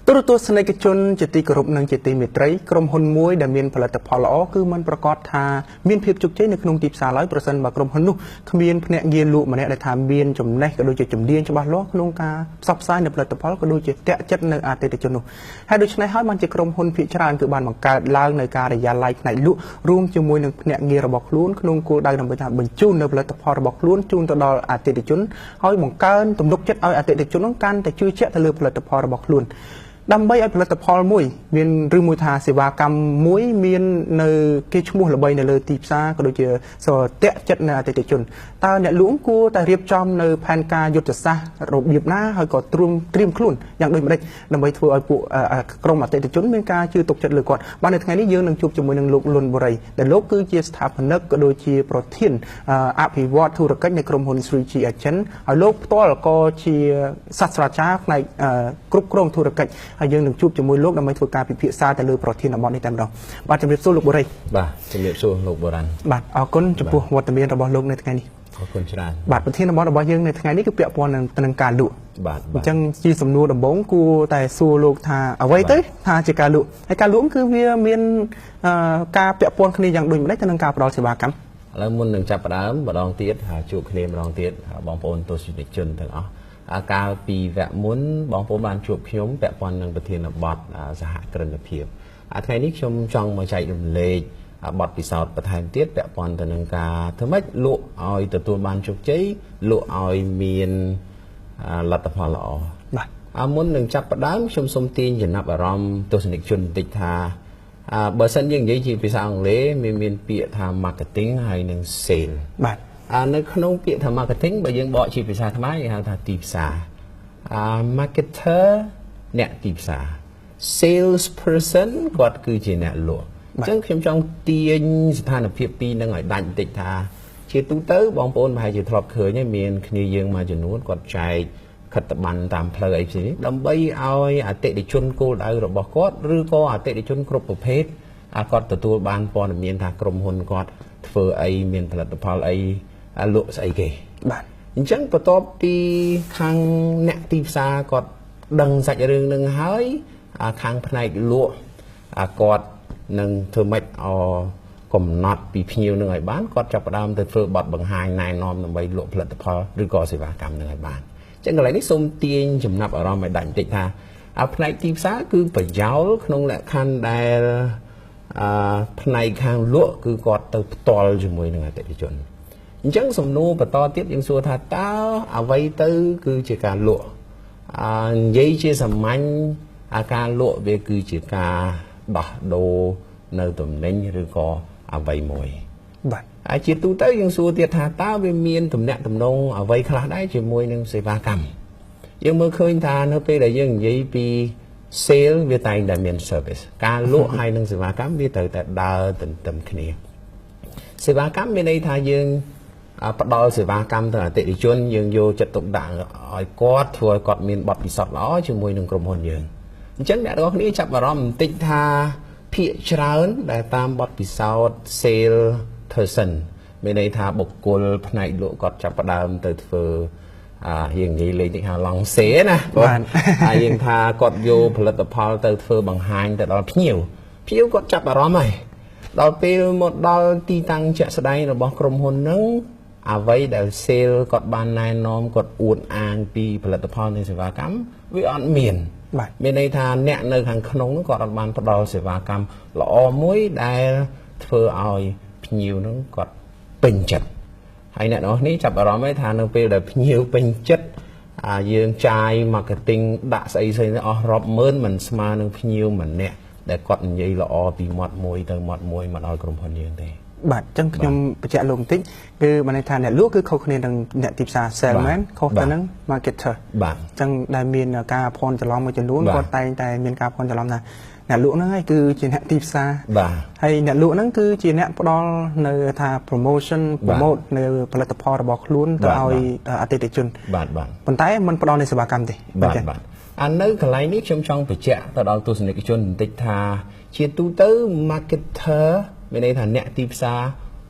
ตัวสนิทชนจิตกรุบนังจิตเมตรัยกรมหนมวยดำเนินผลิตภัณฑ์ล้อคือมันประกอบทามีนเพียบจุกใจในขนมตีบ100%บากรมหนุขมีนเนเงียนลุมันเนี่ยได้ทำเบียนจมในก็โดยจะจมเดียนฉบับล้อขนมกาซับซ้ายในผลิตภัณฑ์ก็โดยจะแตะจัดในอาติชนุให้โดยใช้ให้มันจะกรมหนพิจารณาคือบานบังการล้างในการระยะไล่ในลุร่วมจมวยในเนเงียระบอกล้วนขนมกูได้นำไปทำบรรจุในผลิตภัณฑ์ระบอกล้วนจูนตลอดอาติชนให้บังการตุ่มนกจัดเอาอาติชนต้องการแต่ชื่อเชื่อทะเลผลิตภัณฑ์ระบอกล้วนดำใบผลิตภัณฑ์มุ้ยมีนหรือมุ้ยทาเสวากรรมมุ้ยมีนในกิจมุ้ยระบายในเลยตีบซาก็โดยเฉพาะสอดเตะจัดในอาติชนตาเนี่ยหลวงกูแต่เรียบจอมในแผนการยุทธศาสตร์ระบบหยิบหน้าให้ก่อเตรียมคลุ่นอย่างโดยไม่ได้ดำใบทัวร์ปุกรมอาติชนเป็นการชื่อตกจัดเลยก่อนบ้านในทางนี้ยืนหนึ่งจุดจมูกหนึ่งลุกลุนบริแต่โลกคือเจสถาปนิกก็โดยเฉพาะโปรตีนอภิวัตธุรกิจในกรมหุ่นสุริจีเชนโลกตัวก็เชียศาสตราจารย์ในกรุ๊ปกรมธุรกิจยืนหนึ่งจุดจมูกโลกนำไปถูกการพิพากษาแต่เลือโปรตีนบอลในแต่เราบาดจำเรียบสู้ลูกบริบาดจำเรียบสู้ลูกโบราณบาดเอาก้นจุดปูวัตถุเมียนระบอลโลกในทางนี้ขอบคุณชราบาดประเทศระบอลยังในทางนี้ก็เปียกปอนในทางการดุบาดจังจีสำนูดบงกูแต่สู้ลูกทาเอาไว้เต้ทาจิการดุไอการลุ้มคือเวียเมียนการเปียกปอนคดีอย่างดุไม่ได้ทางการปลอดเสวากรรมแล้วมุนหนึ่งจับประดามบดองเตี้ยหาจุกเคลมบดองเตี้ยบองปอนตัวสิบจนถึงอาการปีแวะมุนบองปบานจูบขยมแปะปอนนังประเทศบอดสหกรณ์เพียบไทยนี้ชมจองมาใจดุเล่บอดปีศาจประธานเตี้ยแปะปอนตัวนังกาทำไมลุออยตัวบานจุกใจลุออยเมียนรัตพลอมุนหนึ่งจับประดามชมสมตีนจะนับอารมณ์ตัวสนิทชนติดทาเบอร์สันยังยี่จีปีศาจอังเลมีเมียนเปียทำมาร์เก็ตติ้งให้หนึ่งเซลในขนมเปียทำมาร์เก็ตติ้งไปยังบอกชีปีศาจทำไมฮะทาตีศามาร์เก็ตเตอร์เนี่ยตีศา sales person ก็คือจีเนี่ยหลวงจังเข้มจังเตียนสถานเพียบปีนั่งไอ้ดันติดทาเชื่อตุ้งเต้บองปนมาให้จีทรอบเคยเนี่ยมีนคณียังมาจนนู้นก็ใจขัดบันตามเพลย์สิดำใบเอาอาเตดิชนโกลเอาระบอกก็หรือก็อาเตดิชนครบประเภทก็ตัวบานปอนมีนทากรมหุ่นก็เฟอไอมีนผลิตภัณฑ์ไอลุใส่เกยจังประตบปีข้างเนตีซาก็ดังใส่เรื่องหนึ่งหายข้างภายในลุก็หนึ่งเธอไม่เอากลมน็อตปีพิวหนึ่งไอ้บ้านก็จับประดามแต่เฟอร์บอดบางหายนายนอมนำไปลุผลิตภัณฑ์หรือก็ศิลปกรรมหนึ่งไอ้บ้านจังอะไรนี่สมเตียนจำนับอารมณ์ไม่ดันติดท่าภายในตีซาคือประเจ้าขนมแหละคันได้ภายในข้างลุคือก็เติบโตจมูกหนึ่งไอ้เตติชนจังสมนูปตอtiếpยังสัวท่าตาเอาไว้ตื้อคือจีการลวยี่เชื่อสมัยอาการลวเวคือจีการดอกโดในตุ่มเน้นหรือก็เอาไว้มวยจีตูเต้ยังสัวเตียท่าตาเวเมียนตุ่มเนะตุ่มนงเอาไว้คลาได้จีมวยหนึ่งเสวากรรมยังเมื่อเคยทานเมื่อปีใดยังยี่ปีเซลเวตัยได้เมียนเซอร์วิสการลวให้หนึ่งเสวากรรมเวตัยแต่ดาวตุ่มขณีเสวากรรมเป็นในทางยังปดอยเสวากรรมต่างๆติดชนยังโยจัดตกด่างอ้อยกอดทัวร์กอดมีนบอดปีศาจล้อช่วยมวยหนึ่งกรมหนยังฉันเนี่ยเราคนนี้จับมารอมติดทาพิจารณาได้ตามบอดปีศาจเซลเทอร์สันไม่ในทาบกกลภายในโลกอดจับประดามเตอร์เฟอร์อย่างนี้เลยนี่ฮะลองเสนะยังทากอดโยผลิตภัณฑ์เตอร์เฟอร์บางหายแต่เราพิวกดจับมารอมไหมเราไปหมดเราตีตังเจะแสดงเราบอกกรมหนนึงเอาไว้เดี๋ยวเซลกดบานนายน้อมกดอวดอ่างปีผลิตภัณฑ์ในเสวากรรมวิอันเมียนในทางเนี่ยในทางขนมกดบานพอดเสวากรรมเราอมุ้ยได้เพื่อเอาพิวนึงกดเป็นจัดให้เนี่ยเนาะนี่จับเราไม่ทานนึงไปเดี๋ยวพิวเป็นจัดยืนใจมาร์เก็ตติ้งด่าใส่อ๋อรอบเมินมันสมานึงพิวเหมือนเนี่ยแต่กดยัยละอปีหมดมวยแต่หมดมวยมันเอากรมพลยังได้บาดจังยมประจักษ์ลงติ๊กคือมันในทางเนี่ยลูกคือเขาคนนี้ดังเนี่ยติดซาเซลแมนเขาตอนนั้นมาเก็ตเตอร์จังได้เมียนกาพรจะล้อมมาจนนู้นก็ไต่เมียนกาพรจะล้อมนะเนี่ยลูกนั่นคือจีเนี่ยติดซาให้เนี่ยลูกนั่นคือจีเนี่ยพอในทางโปรโมชั่นโปรโมทในผลิตภัณฑ์ระบบล้วนต่อเอาอัติเดชนปัจจัยมันพอในสภากรรมดิอันนั้นก็ไล่นี้ชมช่องไปเจ้าต่อเอาตัวสนิทชนติดทาเชียร์ตู้เตอร์มาร์เก็ตเตอร์ไม่ได้ฐานเนี่ยตีซา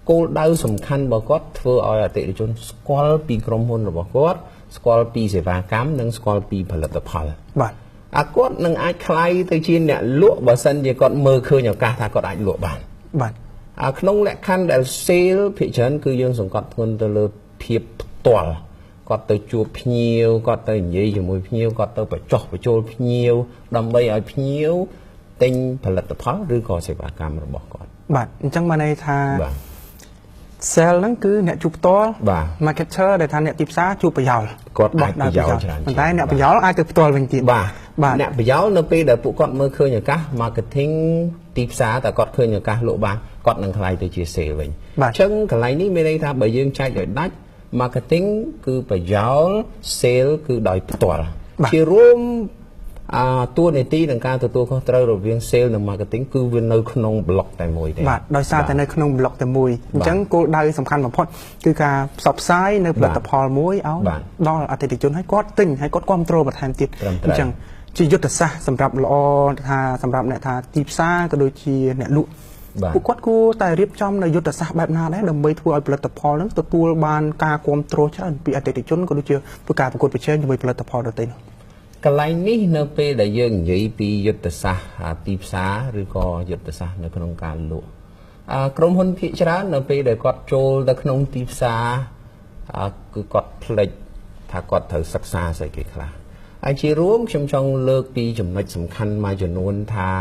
โกลดาวสำคัญบอกก็เพื่อเอาติดชนสกอลปีกรมหุ่นหรือบอกก็สกอลปีเสวากรรมนั่งสกอลปีผลิตภัณฑ์ គាត់នឹងអាចคล้ายទៅជាអ្នកលក់បើសិនជាគាត់មើលឃើញឱកាសថាគាត់អាចលក់បានបាទក្នុងលក្ខខណ្ឌដែល sale ភាគច្រើនគឺយើងសង្កត់ធ្ងន់ទៅលើភាពផ្ទាល់គាត់ទៅជួបភ្ញៀវគាត់ទៅនិយាយជាមួយភ្ញៀវគាត់ទៅបញ្ចុះបញ្ចូលភ្ញៀវដើម្បីឲ្យភ្ញៀវទិញផលិតផលឬក៏សេវាកម្មរបស់គាត់បាទអញ្ចឹងបានន័យថា sale ហ្នឹងគឺអ្នកជួបផ្ទាល់ marketer ដែលថាអ្នកទីផ្សារជួបប្រយោលគាត់អាចប្រយោលច្រើនប៉ុន្តែអ្នកប្រយោលអាចទៅផ្ទាល់វិញទៀតបាទអ្នកប្រយោលនៅពេលដែលពួកគាត់មើលឃើញឱកាស marketing ទីផ្សារតែគាត់ឃើញឱកាសលក់បានគាត់នឹងខ្លាយទៅជា sale វិញអញ្ចឹងកន្លែងនេះមានន័យថាបើយើងចែកឲ្យដាច់ marketing គឺប្រយោល sale គឺដោយផ្ទាល់ជារួមតួនាទីក្នុងការទទួលខុសត្រូវរវាង sale និង marketing គឺវានៅក្នុង block តែមួយទេបាទដោយសារតែនៅក្នុង block តែមួយអញ្ចឹងគោលដៅសំខាន់បំផុតគឺការផ្សព្វផ្សាយនៅផលិតផលមួយឲ្យដល់អតិថិជនឲ្យគាត់ទិញឲ្យគាត់គ្រប់គ្រងបន្ថែមទៀតអញ្ចឹងជាយុទ្ធសាស្ត្រសម្រាប់ល្អថាសម្រាប់អ្នកថាទីផ្សារក៏ដូចជាអ្នកលក់ពួកគាត់គួរតែរៀបចំនៅយុទ្ធសាស្ត្របែបណាដែរដើម្បីធ្វើឲ្យផលិតផលហ្នឹងទទួលបានការគ្រប់គ្រងច្រើនពីអតិថិជនក៏ដូចជាធ្វើការប្រកួតប្រជែងជាមួយផលិតផលដទៃនោះកន្លែងនេះនៅពេលដែលយើងនិយាយពីយុទ្ធសាស្ត្រទីផ្សារឬក៏យុទ្ធសាស្ត្រនៅក្នុងការលក់ក្រុមហ៊ុនភាគច្រើននៅពេលដែលគាត់ចូលទៅក្នុងទីផ្សារគឺគាត់ភ្លេចថាគាត់ត្រូវសិក្សាស្អីគេខ្លះហើយជារួមខ្ញុំចង់លើកពីចំណុចសំខាន់មួយចំនួនថា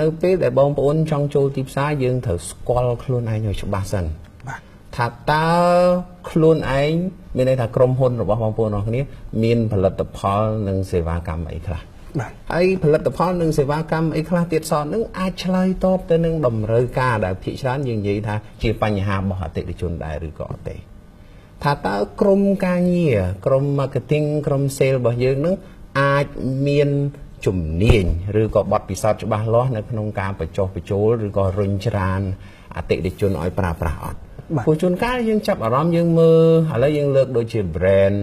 នៅពេលដែលបងប្អូនចង់ចូលទីផ្សារយើងត្រូវស្គាល់ខ្លួនឯងឲ្យច្បាស់សិនថាតើខ្លួនឯងមានន័យថាក្រុមហ៊ុនរបស់បងប្អូនអរគ្នាមានផលិតផលនិងសេវាកម្មអីខ្លះហើយផលិតផលនិងសេវាកម្មអីខ្លះទៀតសោតនឹងអាចឆ្លើយតបទៅនឹងតម្រូវការដែលភាគច្រើនយើងនិយាយថាជាបញ្ហារបស់អតិថិជនដែរឬក៏អត់ទេថាតើក្រុមការងារក្រុម marketing ក្រុម sale របស់យើងនឹងអាចមានជំនាញឬក៏បទពិសោធន៍ច្បាស់លាស់នៅក្នុងការបញ្ចុះបញ្ចូលឬក៏រុញច្រានអតិថិជនឲ្យប្រើប្រាស់អត់ព្រោះជួនកាលយើងចាប់អារម្មណ៍យើងមើលឥឡូវយើងលើកដូចជា brand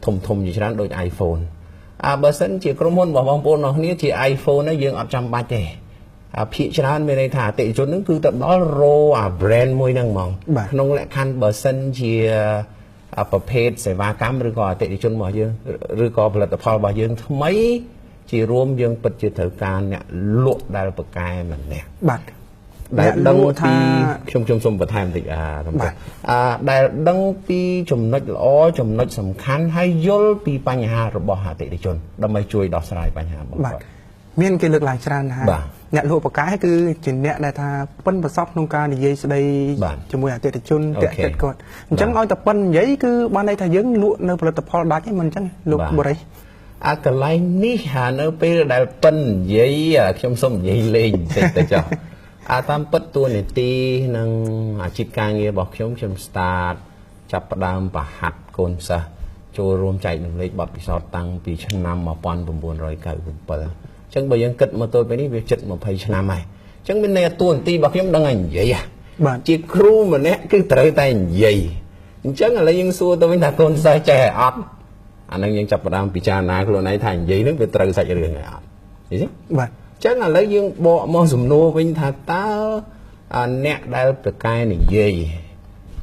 ធំជាច្រើនដូច iPhone បើសិនជាក្រុមហ៊ុនរបស់បងប្អូនរបស់គ្នាជា iPhone ហ្នឹងយើងអត់ចាំបាច់ទេភាគច្រើនមានន័យថាអតិថិជនហ្នឹងគឺទៅដល់រោbrand មួយហ្នឹងហ្មងក្នុងលក្ខខណ្ឌបើសិនជាប្រភេទសេវាកម្មឬក៏អតិថិជនរបស់យើងឬក៏ផលិតផលរបស់យើងថ្មីជារួមយើងពិតជាត្រូវការអ្នកលក់ដែលប្រកែម្នាក់បាទដែលដឹងពីខ្ញុំសូមបន្ថែមបន្តិចដែលដឹងពីចំណុចល្អចំណុចសំខាន់ហើយយល់ពីបញ្ហារបស់អតិថិជនដើម្បីជួយដោះស្រាយបញ្ហារបស់គាត់មានគេលើកឡើងច្រើនថាអ្នកលក់ប្រកែគឺជាអ្នកដែលថាប៉ិនប្រសពក្នុងការនិយាយស្ដីជាមួយអតិថិជនតាក់ចិត្តគាត់អញ្ចឹងឲ្យតែប៉ិននិយាយគឺបានន័យថាយើងលក់នៅផលិតផលដាច់ហ្នឹងមិនអញ្ចឹងលោកបរិយកន្លែងនេះនៅពេលដែលប៉ិននិយាយខ្ញុំសូមនិយាយលេងបន្តិចទៅចុះតាមពិតតួនាទីនិងអាជីពការងាររបស់ខ្ញុំ start ចាប់ផ្ដើមប្រហាត់កូនសិស្សចូលរួមចែករំលែកបទពិសោធន៍តាំងពីឆ្នាំ1997អញ្ចឹងបើយើងគិតមកទល់ពេលនេះវាជិត20ឆ្នាំហើយអញ្ចឹងមានន័យថាតួនាទីរបស់ខ្ញុំដឹងឲ្យនិយាយជាគ្រូម្នាក់គឺត្រូវតែនិយាយអញ្ចឹងឥឡូវយើងសួរទៅវិញថាកូនសិស្សចេះអត់អានឹងយើងចាប់ផ្ដើមពិចារណាខ្លួនឯងថានិយាយនឹងវាត្រូវសាច់រឿងហើយអត់យល់ទេបាទចឹងឥឡូវយើងបកមកសំណួរវិញថាតើអ្នកដែលប្រកែនិយាយ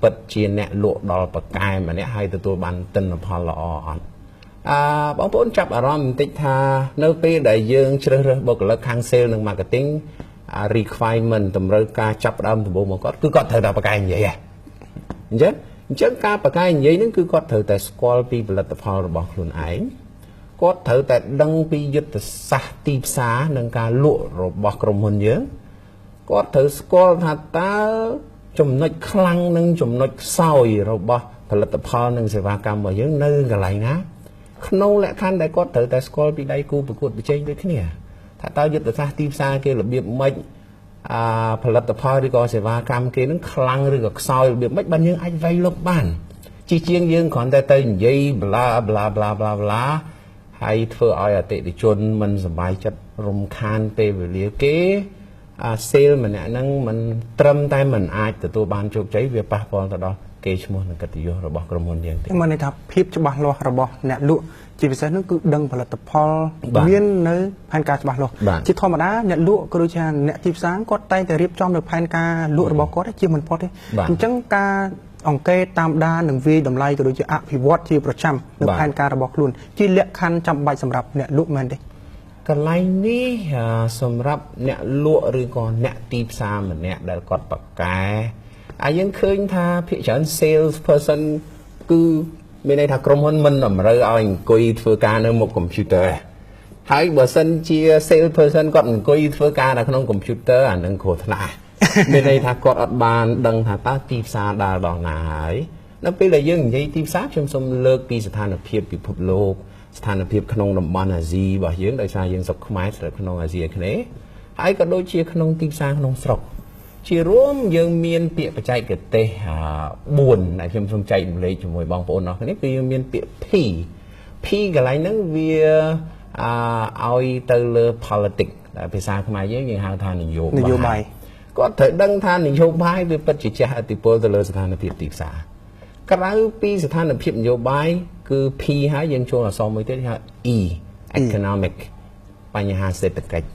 ពិតជាអ្នកលក់ដល់ប្រកែម្នាក់ហើយទទួលបានទិន្នផលល្អអត់បងប្អូនចាប់អារម្មណ៍បន្តិចថានៅពេលដែលយើងជ្រើសរើសបុគ្គលិកខាង sale និង marketing requirement តម្រូវការចាប់ផ្ដើមដំបូងមកគាត់គឺគាត់ត្រូវតែប្រកែនិយាយអញ្ចឹងការប្រកែនិយាយហ្នឹងគឺគាត់ត្រូវតែស្គាល់ពីផលិតផលរបស់ខ្លួនឯងគាត់ត្រូវតែដឹងពីយុទ្ធសាស្ត្រទីផ្សារនិងការលក់របស់ក្រុមហ៊ុនយើងគាត់ត្រូវស្គាល់ថាតើចំណុចខ្លាំងនិងចំណុចខ្សោយរបស់ផលិតផលនិងសេវាកម្មរបស់យើងនៅកន្លែងណាក្នុងលក្ខខណ្ឌដែលគាត់ត្រូវតែស្គាល់ពីដៃគូប្រកួតប្រជែងដូចគ្នាថាតើយុទ្ធសាស្ត្រទីផ្សារគេរបៀបម៉េចផលិតផលឬក៏សេវាកម្មគេនឹងខ្លាំងឬក៏ខ្សោយរបៀបម៉េចបានយើងអាចវាយលុកបានជាជាងយើងគ្រាន់តែទៅនិយាយ bla ហើយធ្វើឲ្យអតិថិជនមិនសប្បាយចិត្តរំខានពេលវេលាគេsale ម្នាក់ហ្នឹងមិនត្រឹមតែមិនអាចទទួលបានជោគជ័យវាប៉ះពាល់ទៅដល់កេរ្តិ៍ឈ្មោះនិងកិត្តិយសរបស់ក្រុមហ៊ុនយើងទេមានន័យថាភាពច្បាស់លាស់របស់អ្នកលក់ជាពិសេសនោះគឺដឹងផលិតផលមាននៅផែនការច្បាស់លាស់ជាធម្មតាអ្នកលក់ក៏ដូចជាអ្នកទីផ្សារគាត់តែងតែរៀបចំនៅផែនការលក់របស់គាត់ជាមិនផុតទេអញ្ចឹងការអង្គេតតាមដាននិងវាយតម្លៃក៏ដូចជាអភិវឌ្ឍជាប្រចាំនៅផែនការរបស់ខ្លួនជាលក្ខខណ្ឌចាំបាច់សម្រាប់អ្នកលក់មែនទេ កន្លែងនេះសម្រាប់អ្នកលក់ឬក៏អ្នកទីផ្សារម្នាក់ដែលគាត់បកកែយើងឃើញថាភាគច្រើន sales person គឺមានន័យថាក្រុមហ៊ុនមិនតម្រូវឲ្យអង្គុយធ្វើការនៅមុខ computer ហើយបើសិនជា sales person គាត់អង្គុយធ្វើការនៅក្នុង computer អានឹងគ្រោះថ្នាក់មានន័យថាគាត់អត់បានដឹងថាតើទីផ្សារដើរដល់ណាហើយនៅពេលដែលយើងនិយាយទីផ្សារខ្ញុំសូមលើកពីស្ថានភាពពិភពលោកស្ថានភាពក្នុងតំបន់អាស៊ីរបស់យើងដោយសារយើងស្រុកខ្មែរស្ថិតក្នុងអាស៊ីអាគ្នេយ៍ហើយក៏ដូចជាក្នុងទីផ្សារក្នុងស្រុកជារួមយើងមានពាក្យបច្ចេកទេស4ដែលខ្ញុំសូមចែករំលែកជាមួយបងប្អូនអរគ្នាគឺយើងមានពាក្យ P កន្លែងហ្នឹងវាឲ្យទៅលើ politics ដែលភាសាខ្មែរយើងហៅថានយោបាយគាត់ត្រូវដឹងថានយោបាយវាពិតជាជះឥទ្ធិពលទៅលើស្ថានភាពទីផ្សារក្រៅពីស្ថានភាពនយោបាយគឺ P ហើយយើងចូលអក្សរមួយទៀតហៅ E economic បញ្ហាសេដ្ឋកិច្ច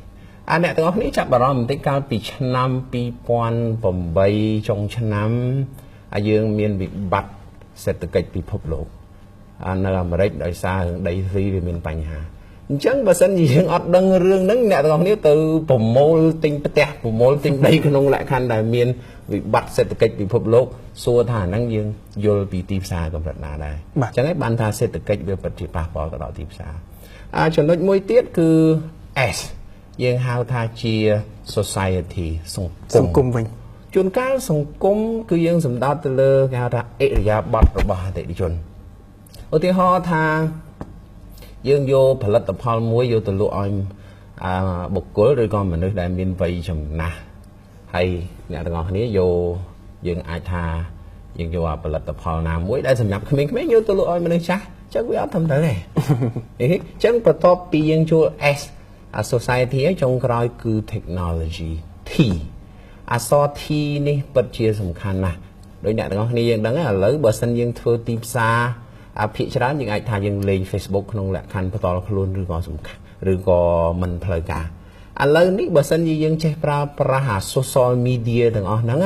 អ្នកទាំងអស់គ្នាចាប់អារម្មណ៍បន្តិចកាលពីឆ្នាំ2008ចុងឆ្នាំយើងមានវិបត្តិសេដ្ឋកិច្ចពិភពលោកនៅអាមេរិកដោយសាររឿងដីធ្លីវាមានបញ្ហាអញ្ចឹងបើសិនជាយើងអត់ដឹងរឿងហ្នឹងអ្នកទាំងអស់គ្នាទៅប្រមូលទិញផ្ទះប្រមូលទិញដីក្នុងលក្ខខណ្ឌដែលមានវិបត្តិសេដ្ឋកិច្ចពិភពលោកសួរថាហ្នឹងយើងយល់ពីទីផ្សារកម្រិតណាដែរអញ្ចឹងហើយបានថាសេដ្ឋកិច្ចវាពិតជាប៉ះពាល់ទៅដល់ទីផ្សារចំណុចមួយទៀតគឺ S យើងហៅថាជា society សង្គមវិញជួនកាលសង្គមគឺយើងសំដៅទៅលើគេហៅថាអិរិយាបថរបស់អតិថិជនឧទាហរណ៍ថាយើងយកផលិតផលមួយយកទៅលក់ឲ្យបុគ្គលឬក៏មនុស្សដែលមានវ័យចំណាស់ហើយអ្នកទាំងអស់គ្នាយើងអាចថាយើងយកផលិតផលណាមួយដែលសម្រាប់ក្មេងៗយកទៅលក់ឲ្យមនុស្សចាស់អញ្ចឹងវាអត់ត្រឹមត្រូវទេអញ្ចឹងបន្ទាប់ពីយើងចូល S society ចុងក្រោយគឺ technology T អក្សរ T នេះពិតជាសំខាន់ណាស់ដោយអ្នកទាំងអស់គ្នាយើងដឹងឥឡូវបើសិនយើងធ្វើទីផ្សារភាគច្រើនយើងអាចថាយើងលេង Facebook ក្នុងលក្ខខណ្ឌផ្ទាល់ខ្លួនឬក៏សំខាន់ឬក៏មិនផ្លូវការឥឡូវនេះបើសិនជាយើងចេះប្រើប្រាស់ social media ទាំងអស់ហ្នឹង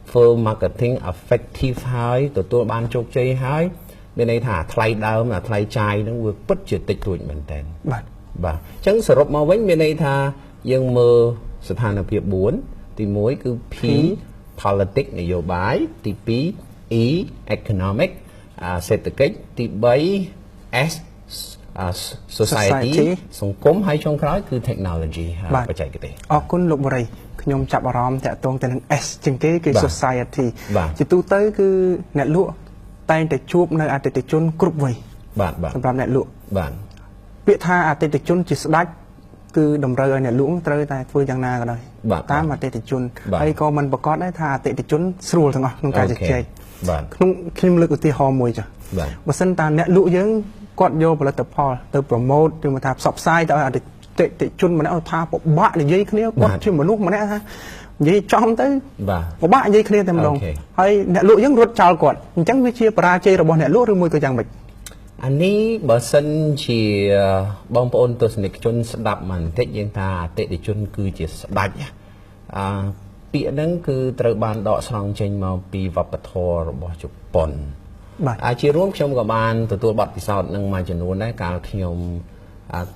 ធ្វើ marketing effective ហើយទទួលបានជោគជ័យហើយមានន័យថាថ្លៃដើមថ្លៃចាយហ្នឹងវាពិតជាតិចតួចមែនតើបាទអញ្ចឹងសរុបមកវិញមានន័យថាយើងមើលស្ថានភាព4ទី1គឺ P politics នយោបាយទី2 E economic សេដ្ឋកិច្ចទី3 S society សង្គមហើយចុងក្រោយគឺ technology បច្ចេកទេសអរគុណលោកបរិយខ្ញុំចាប់អារម្មណ៍តាក់ទងទៅនឹង S ជាងគេគឺ society ជាទូទៅគឺអ្នកលក់តែងតែជួបនៅអតិថិជនគ្រប់វ័យបាទសម្រាប់អ្នកលក់បាទពាក្យថាអតិថិជនជាស្ដេចគឺតម្រូវឲ្យអ្នកលក់ត្រូវតែធ្វើយ៉ាងណាក៏ដោយតាមអតិថិជនហើយក៏មិនប្រកាសដែរថាអតិថិជនស្រួលទាំងអស់ក្នុងការជជែកក្នុងខ្ញុំលើកឧទាហរណ៍មួយចា៎បើសិនតាអ្នកលក់យើងគាត់យកផលិតផលទៅប្រម៉ូទឬមកថាផ្សព្វផ្សាយទៅឲ្យអតិថិជនម្នាក់ថាពិបាកនិយាយគ្នាគាត់ជាមនុស្សម្នាក់ថានិយាយចំទៅពិបាកនិយាយគ្នាតែម្ដងហើយអ្នកលក់យើងរត់ចោលគាត់អញ្ចឹងវាជាបរាជ័យរបស់អ្នកលក់ឬមួយក៏យ៉ាងម៉េចអានេះបើសិនជាបងប្អូនទស្សនិកជនស្ដាប់មកបន្តិចយើងថាអតិថិជនគឺជាស្ដេចពាក្យហ្នឹងគឺត្រូវបានដកស្រង់ចេញមកពីវប្បធម៌របស់ជប៉ុនជារួមខ្ញុំក៏បានទទួលបទពិសោធន៍នឹងមួយចំនួនដែរកាលខ្ញុំ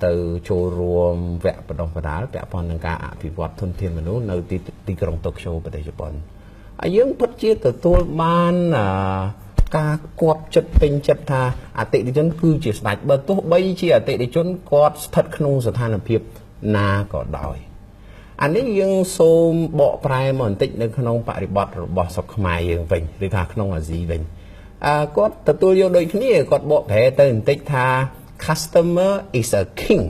ទៅចូលរួមវគ្គបណ្ដុះបណ្ដាលពាក់ព័ន្ធនឹងការអភិវឌ្ឍធនធានមនុស្សនៅទីក្រុងតូក្យូប្រទេសជប៉ុនហើយយើងពិតជាទទួលបានការគប់ចិត្តពេញចិត្តថាអតិថិជនគឺជាស្ដេចបើទោះបីជាអតិថិជនគាត់ស្ថិតក្នុងស្ថានភាពណាក៏ដោយអានេះយើងសូមបកប្រែមកបន្តិចនៅក្នុងបរិបទរបស់ស្រុកខ្មែរយើងវិញឬថាក្នុងអាស៊ីវិញគាត់ទទួលយកដូចគ្នាគាត់បកប្រែទៅបន្តិចថា customer is a king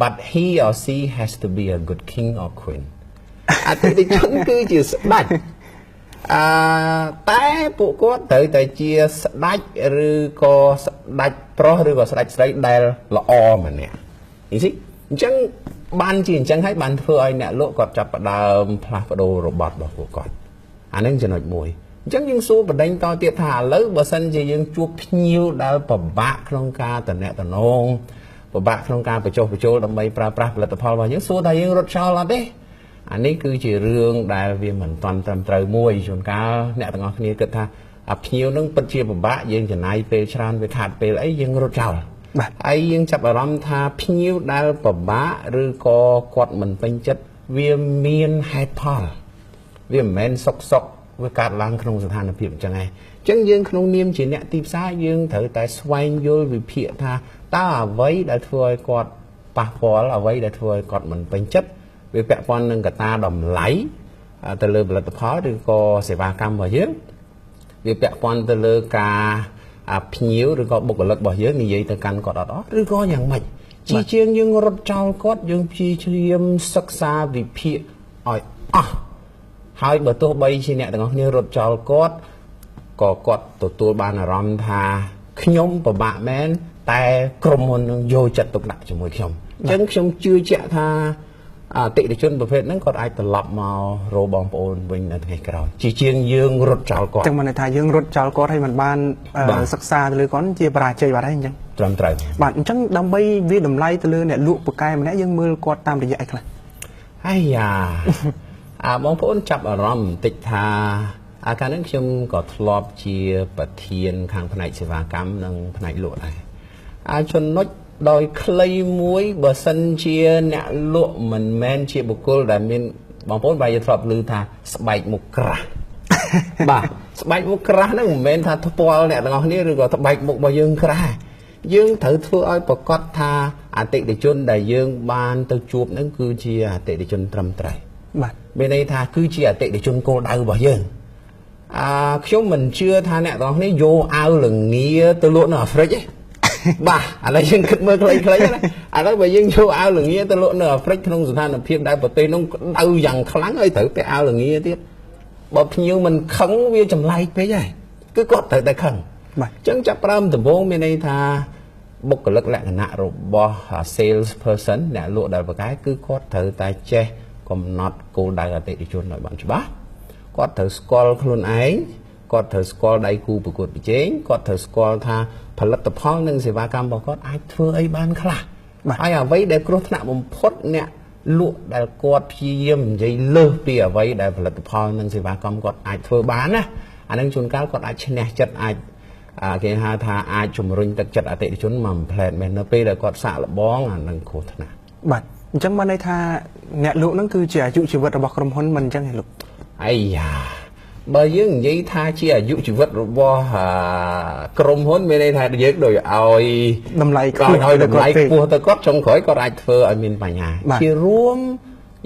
but he or she has to be a good king or queen អតិថិជនគឺជាស្ដេចតែពួកគាត់ត្រូវតែជាស្ដេចឬក៏ស្ដេចប្រុសឬក៏ស្ដេចស្រីដែលល្អម្នាក់អញ្ចឹងបានជាអញ្ចឹងហើយបានធ្វើឲ្យអ្នកលក់គាត់ចាប់ផ្ដើមផ្លាស់ប្ដូររបត់របស់ពួកគាត់អានឹងចំណុចមួយអញ្ចឹងយើងសួរបណ្ដេញតទៀតថាឥឡូវបើសិនជាយើងជួបភ្ញៀវដែលពិបាកក្នុងការតំណែងពិបាកក្នុងការបញ្ចុះបញ្ចូលដើម្បីប្រើប្រាស់ផលិតផលរបស់យើងសួរថាយើងរត់ចោលអត់ទេអានេះគឺជារឿងដែលវាមិនតាន់ត្រឹមត្រូវមួយជួនកាលអ្នកទាំងអស់គ្នាគិតថាភ្ញៀវនឹងពិតជាពិបាកយើងចំណាយពេលច្រើនវាខាតពេលអីយើងរត់ចោល ហើយយើងចាប់អារម្មណ៍ថាភ្ញៀវដែលពិបាកឬក៏គាត់មិនពេញចិត្តវាមានហេតុផលវាមិនមែនសុកវាកើតឡើងក្នុងស្ថានភាពអញ្ចឹងឯងអញ្ចឹងយើងក្នុងនាមជាអ្នកទីផ្សារយើងត្រូវតែស្វែងយល់វិភាគថាតើអ្វីដែលធ្វើឲ្យគាត់ប៉ះពាល់អ្វីដែលធ្វើឲ្យគាត់មិនពេញចិត្តវាពាក់ព័ន្ធនឹងកត្តាតម្លៃទៅលើផលិតផលឬក៏សេវាកម្មរបស់យើងវាពាក់ព័ន្ធទៅលើការភ្ញៀវឬក៏បុគ្គលិករបស់យើងនិយាយទៅកាន់គាត់អត់អស់ឬក៏យ៉ាងម៉េចជាជាងយើងរត់ចោលគាត់យើងព្យាយាមសិក្សាវិភាគឲ្យអស់ហើយបើទោះបីជាអ្នកទាំងអស់គ្នារត់ចោលគាត់ក៏គាត់ទទួលបានអារម្មណ៍ថាខ្ញុំពិបាកមែនតែក្រុមហ៊ុននឹងយកចិត្តទុកដាក់ជាមួយខ្ញុំអញ្ចឹងខ្ញុំជឿជាក់ថាអតិថិជនប្រភេទហ្នឹងគាត់អាចត្រឡប់មករកបងប្អូនវិញនៅថ្ងៃក្រោយជាជាងយើងរត់ចោលគាត់ចឹងមិនន័យថាយើងរត់ចោលគាត់ហើយមិនបានសិក្សាទៅលើគាត់ជាបរាជ័យបាត់ហើយអញ្ចឹងត្រឹមត្រូវបាទអញ្ចឹងដើម្បីវាតម្លៃទៅលើអ្នកលក់ពូកែម្នាក់យើងមើលគាត់តាមរយៈអីខ្លះអាយ៉ាបងប្អូនចាប់អារម្មណ៍បន្តិចថាកាលហ្នឹងខ្ញុំក៏ធ្លាប់ជាប្រធានខាងផ្នែកសេវាកម្មនិងផ្នែកលក់ដែរចំណុចដោយខ្លីមួយបើសិនជាអ្នកលក់មិនមែនជាបុគ្គលដែលមានបងប្អូនបែរជាធ្លាប់ឮថាស្បែកមុខក្រាស់បាទស្បែកមុខក្រាស់ហ្នឹងមិនមែនថាថ្ពាល់អ្នកទាំងអស់គ្នាឬក៏ស្បែកមុខរបស់យើងក្រាស់យើងត្រូវធ្វើឲ្យប្រកាសថាអតិថិជនដែលយើងបានទៅជួបហ្នឹងគឺជាអតិថិជនត្រឹមត្រូវបាទមានន័យថាគឺជាអតិថិជនគោលដៅរបស់យើងខ្ញុំមិនជឿថាអ្នកទាំងអស់គ្នាយកអាវលងាទៅលក់នៅអាហ្វ្រិកទេបាទឥឡូវយើងគិតមើលខ្លីៗណាឥឡូវបើយើងយកអាវលងាទៅលក់នៅអាហ្វ្រិកក្នុងស្ថានភាពដែលប្រទេសនោះដៅយ៉ាងខ្លាំងហើយត្រូវពាក់អាវលងាទៀតបើភ្ញៀវមិនខឹងវាចម្លែកពេកហើយគឺគាត់ត្រូវតែខឹងបាទអញ្ចឹងចាប់ផ្ដើមដំបូងមានន័យថាបុគ្គលិកលក្ខណៈរបស់ sales person អ្នកលក់ដែលប្រកែគឺគាត់ត្រូវតែចេះកំណត់គោលដៅអតិថិជនឲ្យបានច្បាស់គាត់ត្រូវស្គាល់ខ្លួនឯងគាត់ត្រូវស្គាល់ដៃគូប្រកួតប្រជែងគាត់ត្រូវស្គាល់ថាផលិតផលនិងសេវាកម្មរបស់គាត់អាចធ្វើអីបានខ្លះហើយអ្វីដែលគ្រោះថ្នាក់បំផុតអ្នកលក់ដែលគាត់ព្យាយាមនិយាយលើសពីអ្វីដែលផលិតផលនិងសេវាកម្មគាត់អាចធ្វើបានណាអានឹងជួនកាលគាត់អាចឈ្នះចិត្តអាចគេហៅថាអាចជំរុញទឹកចិត្តអតិថិជនមកផ្លែតមែននៅពេលដែលគាត់សាកល្បងអានឹងគ្រោះថ្នាក់បាទអញ្ចឹងបានន័យថាអ្នកលក់ហ្នឹងគឺជាអាយុជីវិតរបស់ក្រុមហ៊ុនមិនអញ្ចឹងទេលោកអាយ៉ាបើយើងនិយាយថាជាអាយុជីវិតរបស់ក្រុមហ៊ុនមានន័យថាយើងដូចឲ្យតម្លៃគាត់ឲ្យតម្លៃខ្ពស់ទៅគាត់ចុងក្រោយគាត់អាចធ្វើឲ្យមានបញ្ហាជារួម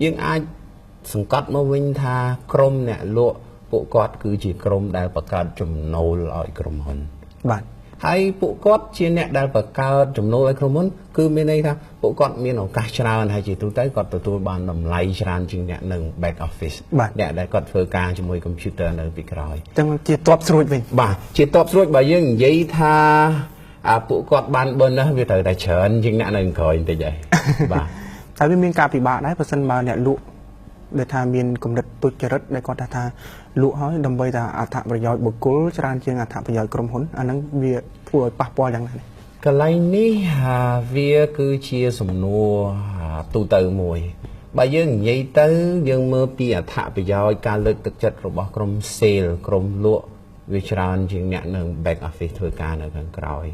យើងអាចសង្កត់មកវិញថាក្រុមអ្នកលក់ពួកគាត់គឺជាក្រុមដែលបង្កើតចំណូលឲ្យក្រុមហ៊ុនបាទហើយពួកគាត់ជាអ្នកដែលបង្កើតចំណូលឲ្យក្រុមហ៊ុនគឺមានន័យថាពួកគាត់មានឱកាសច្រើនហើយជាទូទៅគាត់ទទួលបានតម្លៃច្រើនជាងអ្នកនៅ back office អ្នកដែលគាត់ធ្វើការជាមួយ computer នៅពីក្រោយអញ្ចឹងជាតបស្រួចវិញបាទជាតបស្រួចបើយើងនិយាយថាពួកគាត់បាន bonus វាត្រូវតែច្រើនជាងអ្នកនៅក្រោយបន្តិចហើយបាទហើយវាមានការពិបាកដែរបើសិនបើអ្នកលក់ដែលថាមានគំនិតទុច្ចរិតដែលគាត់ថាលក់ហើយដើម្បីថាអត្ថប្រយោជន៍បុគ្គលច្រើនជាងអត្ថប្រយោជន៍ក្រុមហ៊ុនអាហ្នឹងវាធ្វើឲ្យប៉ះពាល់យ៉ាងណាកន្លែងនេះវាគឺជាសំណួរទូទៅមួយបើយើងនិយាយទៅយើងមើលពីអត្ថប្រយោជន៍ការលើកទឹកចិត្តរបស់ក្រុម sale ក្រុមលក់វាច្រើនជាងអ្នកនៅ back office ធ្វើការនៅខាងក្រោយ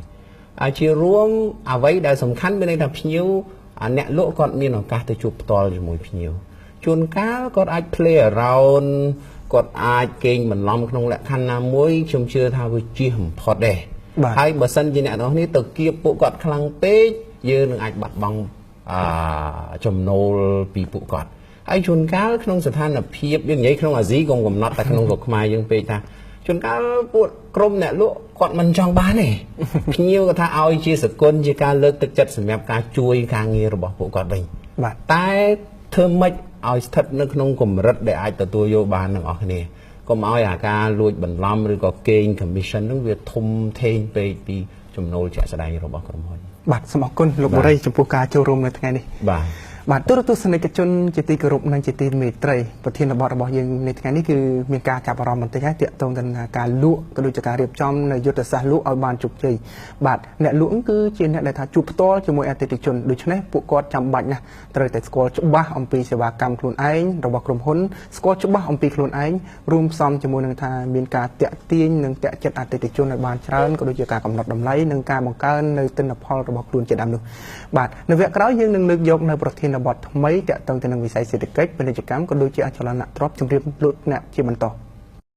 ជារួមអ្វីដែលសំខាន់មានន័យថាភ្ញៀវអ្នកលក់គាត់មានឱកាសទៅជួបផ្ទាល់ជាមួយភ្ញៀវជួនកាលគាត់អាច play around គាត់អាចកេងបន្លំក្នុងលក្ខខណ្ឌណាមួយខ្ញុំជឿថាវាជាបំផុតដែរហើយបើសិនជាអ្នកនរនេះទៅគៀបពួកគាត់ខ្លាំងពេកយើងនឹងអាចបាត់បង់ចំណូលពីពួកគាត់ហើយជួនកាលក្នុងស្ថានភាពយើងនិយាយក្នុងអាស៊ីកុំកំណត់តែក្នុងស្រុកខ្មែរយើងពេកថាជួនកាលពួកក្រុមអ្នកលក់គាត់មិនចង់បានទេភ្ញៀវគាត់ថាឲ្យជាសកលជាការលើកទឹកចិត្តសម្រាប់ការជួយការងាររបស់ពួកគាត់វិញបាទតែធ្វើម៉េចឲ្យស្ថិតនៅក្នុងកម្រិតដែលអាចទទួលយកបានទាំងអស់គ្នាកុំឲ្យអាការលួចបន្លំឬក៏កេង commission ហ្នឹងវាធំធេងពេកពីចំណូលជាក់ស្ដែងរបស់ក្រុមហ៊ុនបាទសូមអរគុណលោកបូរីចំពោះការចូលរួមនៅថ្ងៃនេះបាទ បាទទូរទស្សនិកជនជាទីគោរពនិងជាទីមេត្រីប្រធានបទរបស់យើងនៅថ្ងៃនេះគឺមានការចាប់អារម្មណ៍បន្តិចហើយទាក់ទងទៅនឹងការលក់ក៏ដូចជាការរៀបចំនៅយុទ្ធសាស្ត្រលក់ឲ្យបានជោគជ័យបាទអ្នកលក់គឺជាអ្នកដែលថាជួបផ្ទាល់ជាមួយអតិថិជនដូច្នេះពួកគាត់ចាំបាច់ណាស់ត្រូវតែស្គាល់ច្បាស់អំពីសេវាកម្មខ្លួនឯងរបស់ក្រុមហ៊ុនស្គាល់ច្បាស់អំពីខ្លួនឯងរួមផ្សំជាមួយនឹងថាមានការតាក់ទាញនិងតាក់ចិត្តអតិថិជនឲ្យបានច្រើនក៏ដូចជាការកំណត់តម្លៃនិងការបង្កើននៅទិន្នផលរបស់ខ្លួនជាដើមនោះបាទនៅវគ្គក្រោយយើងនឹងលើកយកនៅប្រធានបទថ្មីតាក់ទងទៅនឹងវិស័យសេដ្ឋកិច្ចពាណិជ្ជកម្មក៏ដូចជាអចលនទ្រព្យជំរាបលោកអ្នកជាបន្ត